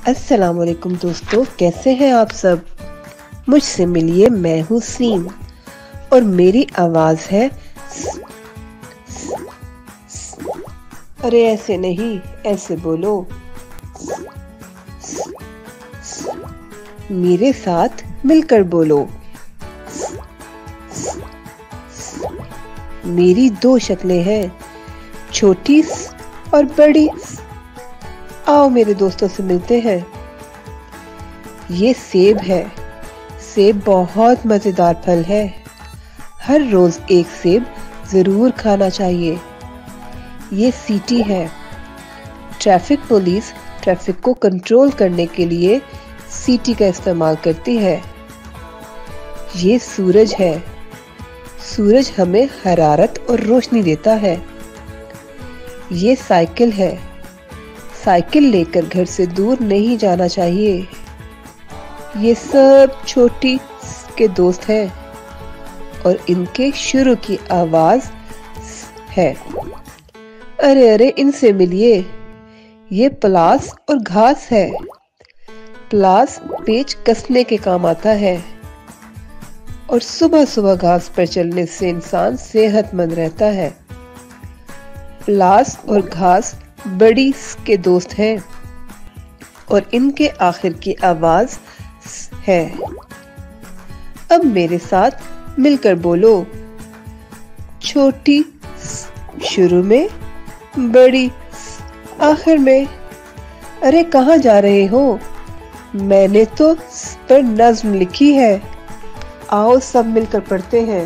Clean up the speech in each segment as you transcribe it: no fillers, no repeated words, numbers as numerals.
अस्सलाम वालेकुम दोस्तों, कैसे हैं आप सब। मुझसे मिलिए, मैं हूँ सीम और मेरी आवाज है अरे ऐसे नहीं, ऐसे बोलो। मेरे साथ मिलकर बोलो। मेरी दो शक्लें हैं, छोटी और बड़ी। आओ मेरे दोस्तों से मिलते हैं। ये सेब है। सेब बहुत मजेदार फल है। हर रोज एक सेब जरूर खाना चाहिए। ये सीटी है। ट्रैफिक पुलिस ट्रैफिक को कंट्रोल करने के लिए सीटी का इस्तेमाल करती है। ये सूरज है। सूरज हमें हरारत और रोशनी देता है। ये साइकिल है। साइकिल लेकर घर से दूर नहीं जाना चाहिए। ये सब छोटी के दोस्त हैं और इनके शुरू की आवाज है। अरे अरे, इनसे मिलिए। ये प्लास और घास है। प्लास पेच कसने के काम आता है और सुबह सुबह घास पर चलने से इंसान सेहतमंद रहता है। प्लास और घास बड़ी के दोस्त हैं और इनके आखिर की आवाज है। अब मेरे साथ मिलकर बोलो। छोटी शुरू में, बड़ी आखिर में। अरे कहाँ जा रहे हो? मैंने तो पर नज्म लिखी है। आओ सब मिलकर पढ़ते हैं।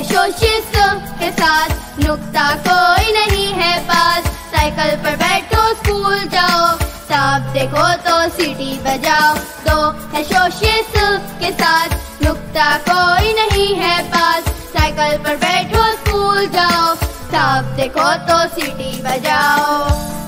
शोशिस्त के साथ नुक्ता कोई नहीं है पास। साइकिल पर बैठो स्कूल जाओ, साफ देखो तो सीटी बजाओ। दो है शोशिस्त के साथ नुक्ता कोई नहीं है पास। साइकिल पर बैठो स्कूल जाओ, साफ देखो तो सीटी बजाओ।